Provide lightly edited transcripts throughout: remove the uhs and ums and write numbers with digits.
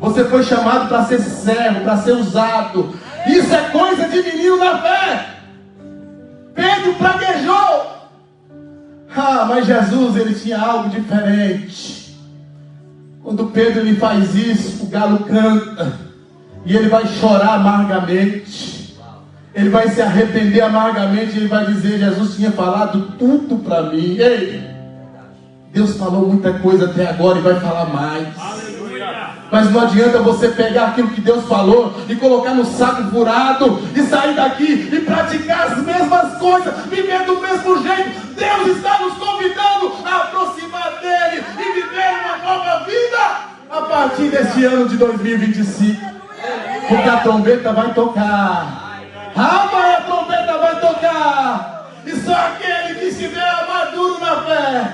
Você foi chamado para ser servo, para ser usado. Isso é coisa de menino na fé. Pedro praguejou. Mas Jesus, ele tinha algo diferente. Quando Pedro ele faz isso, o galo canta. E ele vai chorar amargamente. Ele vai se arrepender amargamente. Ele vai dizer: Jesus tinha falado tudo para mim. Ei, Deus falou muita coisa até agora e vai falar mais. Mas não adianta você pegar aquilo que Deus falou e colocar no saco furado e sair daqui e praticar as mesmas coisas, viver do mesmo jeito. Deus está nos convidando a aproximar dele e viver uma nova vida a partir deste ano de 2025. Porque a trombeta vai tocar. Mãe, a trombeta vai tocar. E só aquele que estiver maduro na fé,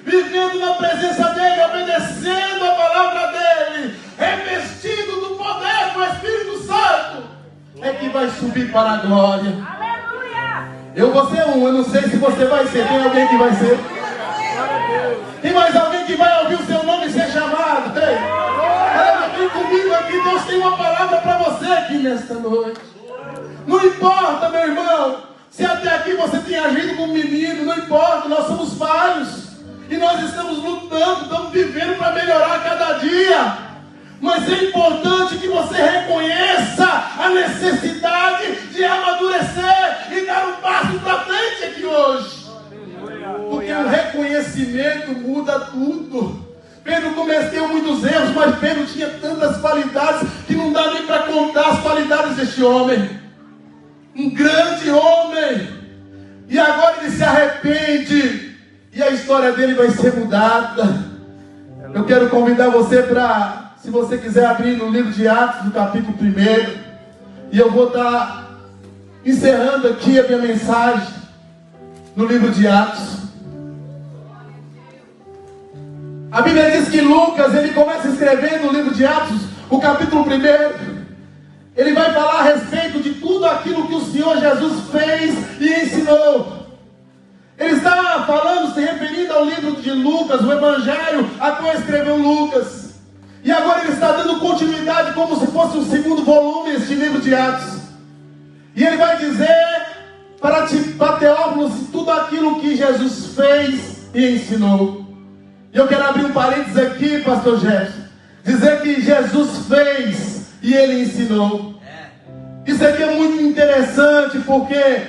vivendo na presença dele, obedecendo a palavra dele, revestido do poder do Espírito Santo, é que vai subir para a glória. Aleluia! Eu vou ser um, eu não sei se você vai ser. Tem alguém que vai ser? Tem mais alguém que vai ouvir o seu nome ser chamado? Tem? Vem comigo aqui, Deus tem uma palavra para você aqui nesta noite. Não importa, meu irmão, se até aqui você tem agido como menino, não importa, nós somos falhos. E nós estamos lutando, estamos vivendo para melhorar a cada dia. Mas é importante que você reconheça a necessidade de amadurecer e dar um passo para frente aqui hoje. Porque o reconhecimento muda tudo. Pedro cometeu muitos erros, mas Pedro tinha tantas qualidades que não dá nem para contar as qualidades deste homem. Um grande homem. E agora ele se arrepende. E a história dele vai ser mudada. Eu quero convidar você para, se você quiser abrir no livro de Atos, no capítulo 1. E eu vou estar encerrando aqui a minha mensagem no livro de Atos. A Bíblia diz que Lucas, ele começa a escrever no livro de Atos, o capítulo 1. Ele vai falar a respeito de tudo aquilo que o Senhor Jesus fez e ensinou. Ele está falando, se referindo ao livro de Lucas, o Evangelho a qual escreveu Lucas. E agora ele está dando continuidade como se fosse um segundo volume este livro de Atos. E ele vai dizer para Teófilos tudo aquilo que Jesus fez e ensinou. E eu quero abrir um parênteses aqui, pastor Jefferson. Dizer que Jesus fez e ele ensinou. Isso aqui é muito interessante porque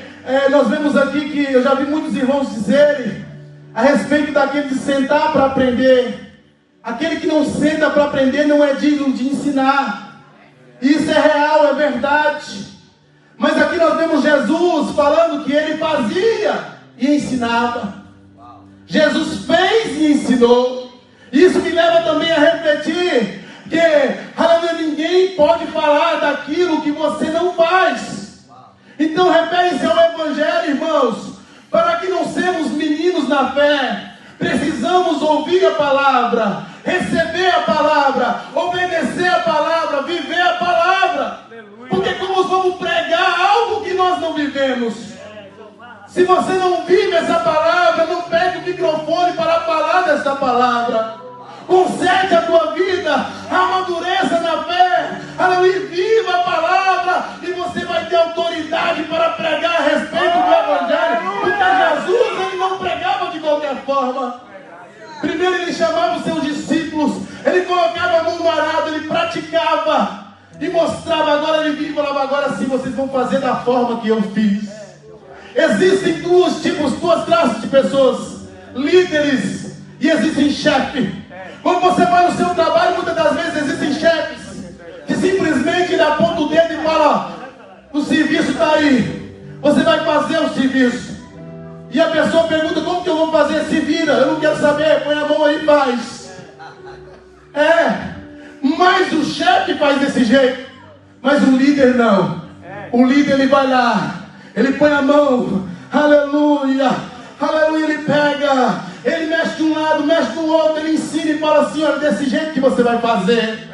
nós vemos aqui que eu já vi muitos irmãos dizerem a respeito daquele de sentar para aprender. Aquele que não senta para aprender não é digno de ensinar. Isso é real, é verdade. Mas aqui nós vemos Jesus falando que ele fazia e ensinava. Jesus fez e ensinou. Isso me leva também a refletir que ninguém pode falar daquilo que você não faz. Então refere-se ao Evangelho, irmãos, para que não sejamos meninos na fé. Precisamos ouvir a palavra, receber a palavra, obedecer a palavra, viver a palavra. Porque como vamos pregar algo que nós não vivemos? Se você não vive essa palavra, não pegue o microfone para falar dessa palavra. Conserte a tua vida, amadureça na fé, aleluia, viva a palavra, e você vai ter autoridade para pregar a respeito do Evangelho. Porque Jesus, ele não pregava de qualquer forma. Primeiro ele chamava os seus discípulos, ele colocava a mão no arado, ele praticava e mostrava. Agora ele vinha e falava: agora sim vocês vão fazer da forma que eu fiz. Existem duas classes de pessoas: líderes e existem chefes. Quando você vai no seu trabalho, muitas das vezes existem chefes que simplesmente ele aponta o dedo e fala: o serviço está aí, você vai fazer o serviço. E a pessoa pergunta: como que eu vou fazer? Se vira, eu não quero saber, põe a mão aí e faz. Mas o chefe faz desse jeito, mas o líder não. O líder, ele vai lá, ele põe a mão, aleluia, aleluia, ele pega, ele mexe de um lado, mexe do outro, ele ensina e fala assim: olha, desse jeito que você vai fazer.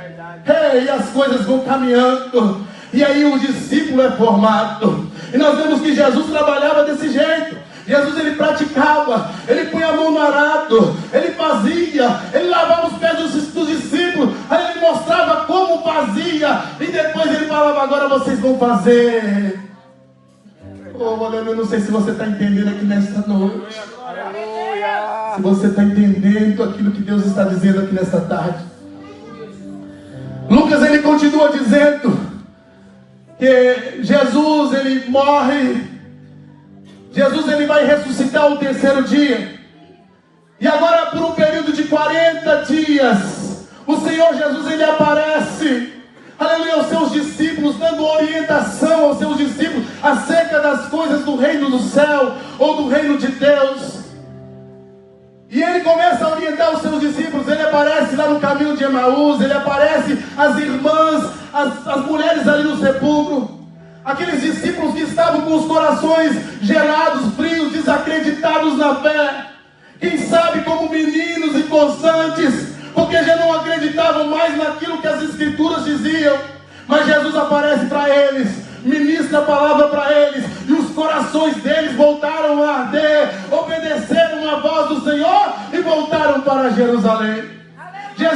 E as coisas vão caminhando, e aí o discípulo é formado. E nós vemos que Jesus trabalhava desse jeito. Jesus, ele praticava, ele põe a mão no arado, ele fazia, ele lavava os pés dos discípulos, aí ele mostrava como agora vocês vão fazer. Oh, aleluia, eu não sei se você está entendendo aqui nesta noite. Aleluia. Se você está entendendo aquilo que Deus está dizendo aqui nesta tarde. Lucas, ele continua dizendo que Jesus, ele morre. Jesus, ele vai ressuscitar o terceiro dia. E agora, por um período de 40 dias, o Senhor Jesus, ele aparece, aleluia, aos seus discípulos, dando orientação aos seus discípulos acerca das coisas do reino do céu, ou do reino de Deus. E ele começa a orientar os seus discípulos. Ele aparece lá no caminho de Emaús, ele aparece as irmãs, as mulheres ali no sepulcro. Aqueles discípulos que estavam com os corações gelados, frios, desacreditados na fé. Quem sabe como meninos inconstantes, porque já não acreditavam mais naquilo que as Escrituras diziam. Mas Jesus aparece para eles, ministra a palavra para eles, e os corações deles voltaram a arder, obedeceram a voz do Senhor e voltaram para Jerusalém.